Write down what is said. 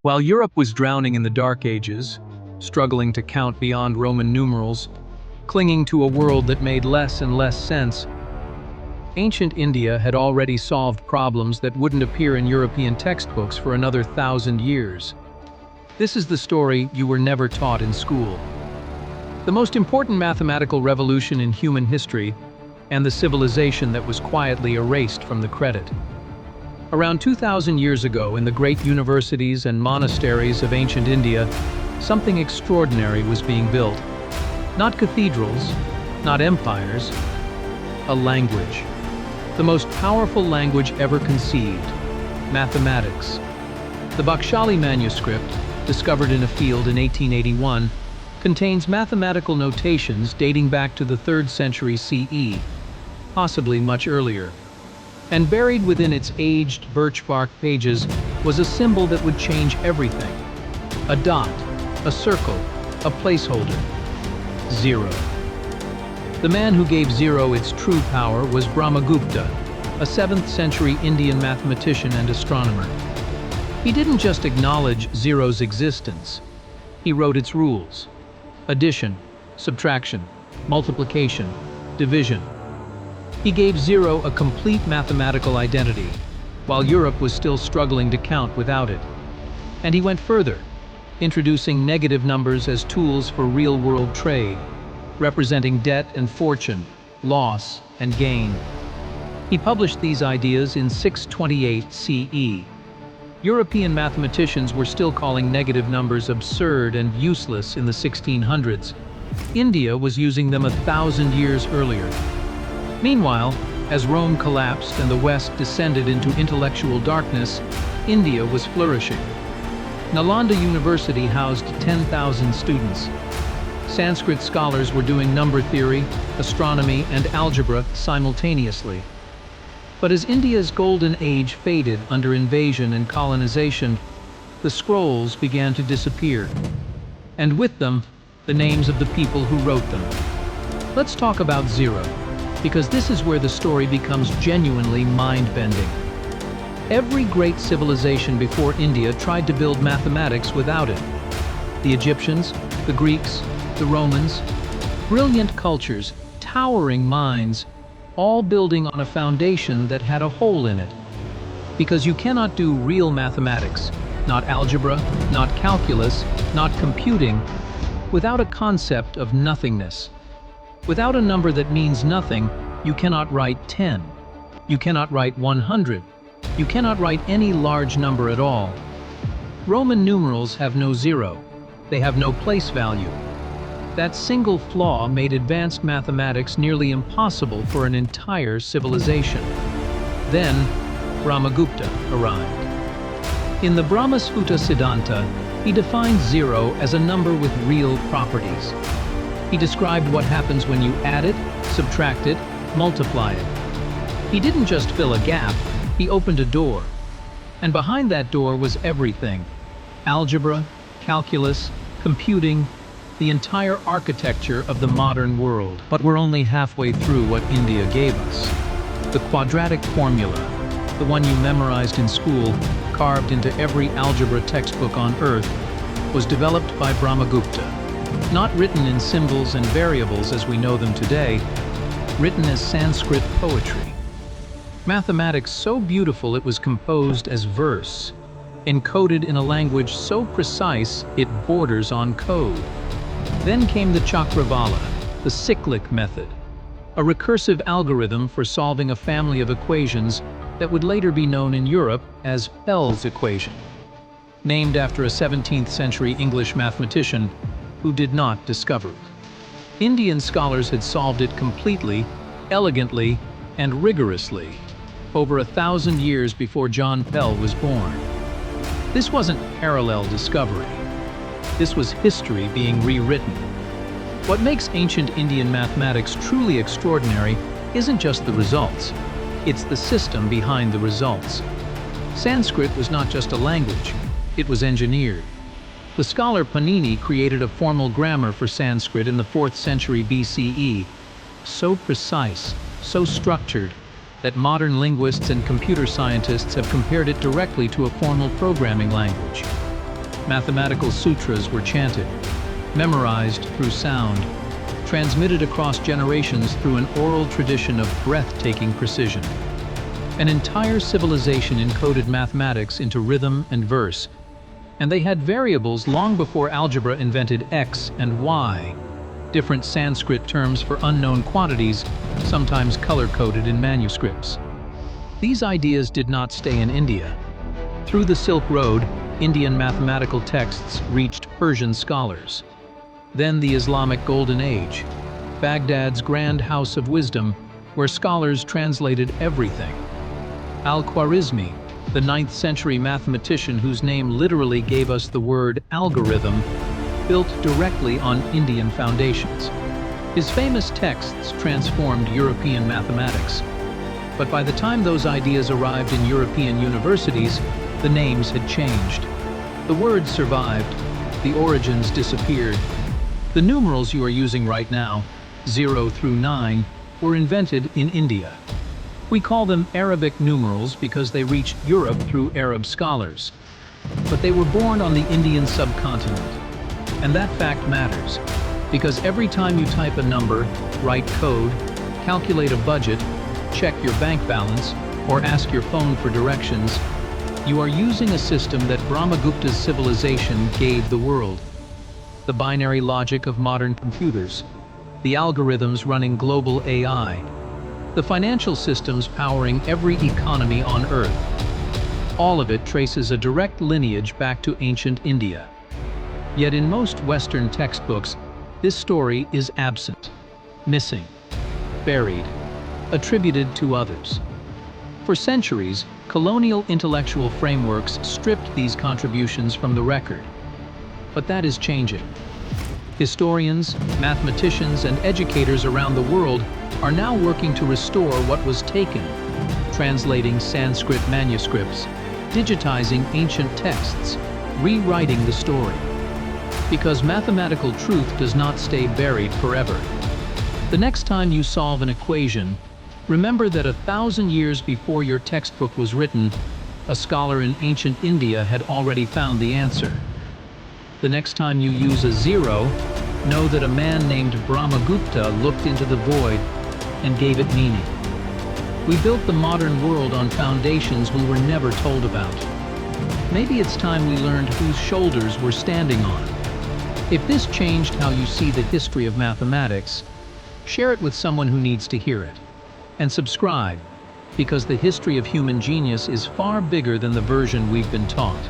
While Europe was drowning in the Dark Ages, struggling to count beyond Roman numerals, clinging to a world that made less and less sense, ancient India had already solved problems that wouldn't appear in European textbooks for another 1,000 years. This is the story you were never taught in school. The most important mathematical revolution in human history, and the civilization that was quietly erased from the credit. Around 2,000 years ago, in the great universities and monasteries of ancient India, something extraordinary was being built. Not cathedrals, not empires, a language. The most powerful language ever conceived, mathematics. The Bakshali manuscript, discovered in a field in 1881, contains mathematical notations dating back to the 3rd century CE, possibly much earlier. And buried within its aged birch bark pages was a symbol that would change everything. A dot, a circle, a placeholder. Zero. The man who gave zero its true power was Brahmagupta, a 7th century Indian mathematician and astronomer. He didn't just acknowledge zero's existence, he wrote its rules. Addition, subtraction, multiplication, division. He gave zero a complete mathematical identity, while Europe was still struggling to count without it. And he went further, introducing negative numbers as tools for real-world trade, representing debt and fortune, loss and gain. He published these ideas in 628 CE. European mathematicians were still calling negative numbers absurd and useless in the 1600s. India was using them 1,000 years earlier. Meanwhile, as Rome collapsed and the West descended into intellectual darkness, India was flourishing. Nalanda University housed 10,000 students. Sanskrit scholars were doing number theory, astronomy, and algebra simultaneously. But as India's golden age faded under invasion and colonization, the scrolls began to disappear. And with them, the names of the people who wrote them. Let's talk about zero, because this is where the story becomes genuinely mind-bending. Every great civilization before India tried to build mathematics without it. The Egyptians, the Greeks, the Romans, brilliant cultures, towering minds, all building on a foundation that had a hole in it. Because you cannot do real mathematics, not algebra, not calculus, not computing, without a concept of nothingness. Without a number that means nothing, you cannot write 10. You cannot write 100. You cannot write any large number at all. Roman numerals have no zero. They have no place value. That single flaw made advanced mathematics nearly impossible for an entire civilization. Then, Brahmagupta arrived. In the Brahmasphuta siddhanta, he defined zero as a number with real properties. He described what happens when you add it, subtract it, multiply it. He didn't just fill a gap, he opened a door. And behind that door was everything. Algebra, calculus, computing, the entire architecture of the modern world. But we're only halfway through what India gave us. The quadratic formula, the one you memorized in school, carved into every algebra textbook on Earth, was developed by Brahmagupta. Not written in symbols and variables as we know them today, written as Sanskrit poetry. Mathematics so beautiful it was composed as verse, encoded in a language so precise it borders on code. Then came the Chakravala, the cyclic method, a recursive algorithm for solving a family of equations that would later be known in Europe as Bell's equation, named after a 17th century English mathematician who did not discover it. Indian scholars had solved it completely, elegantly, and rigorously, over 1,000 years before John Bell was born. This wasn't parallel discovery. This was history being rewritten. What makes ancient Indian mathematics truly extraordinary isn't just the results, it's the system behind the results. Sanskrit was not just a language, it was engineered. The scholar Panini created a formal grammar for Sanskrit in the 4th century BCE, so precise, so structured, that modern linguists and computer scientists have compared it directly to a formal programming language. Mathematical sutras were chanted, memorized through sound, transmitted across generations through an oral tradition of breathtaking precision. An entire civilization encoded mathematics into rhythm and verse, and they had variables long before algebra invented X and Y, different Sanskrit terms for unknown quantities, sometimes color-coded in manuscripts. These ideas did not stay in India. Through the Silk Road, Indian mathematical texts reached Persian scholars. Then the Islamic Golden Age, Baghdad's grand house of wisdom, where scholars translated everything. Al-Khwarizmi, the 9th century mathematician whose name literally gave us the word algorithm, built directly on Indian foundations. His famous texts transformed European mathematics. But by the time those ideas arrived in European universities, the names had changed. The words survived, the origins disappeared. The numerals you are using right now, 0 through 9, were invented in India. We call them Arabic numerals because they reached Europe through Arab scholars. But they were born on the Indian subcontinent. And that fact matters, because every time you type a number, write code, calculate a budget, check your bank balance, or ask your phone for directions, you are using a system that Brahmagupta's civilization gave the world. The binary logic of modern computers, the algorithms running global AI, the financial systems powering every economy on Earth. All of it traces a direct lineage back to ancient India. Yet in most Western textbooks, this story is absent, missing, buried, attributed to others. For centuries, colonial intellectual frameworks stripped these contributions from the record. But that is changing. Historians, mathematicians, and educators around the world are now working to restore what was taken, translating Sanskrit manuscripts, digitizing ancient texts, rewriting the story. Because mathematical truth does not stay buried forever. The next time you solve an equation, remember that 1,000 years before your textbook was written, a scholar in ancient India had already found the answer. The next time you use a zero, know that a man named Brahmagupta looked into the void and gave it meaning. We built the modern world on foundations we were never told about. Maybe it's time we learned whose shoulders we're standing on. If this changed how you see the history of mathematics, share it with someone who needs to hear it. And subscribe, because the history of human genius is far bigger than the version we've been taught.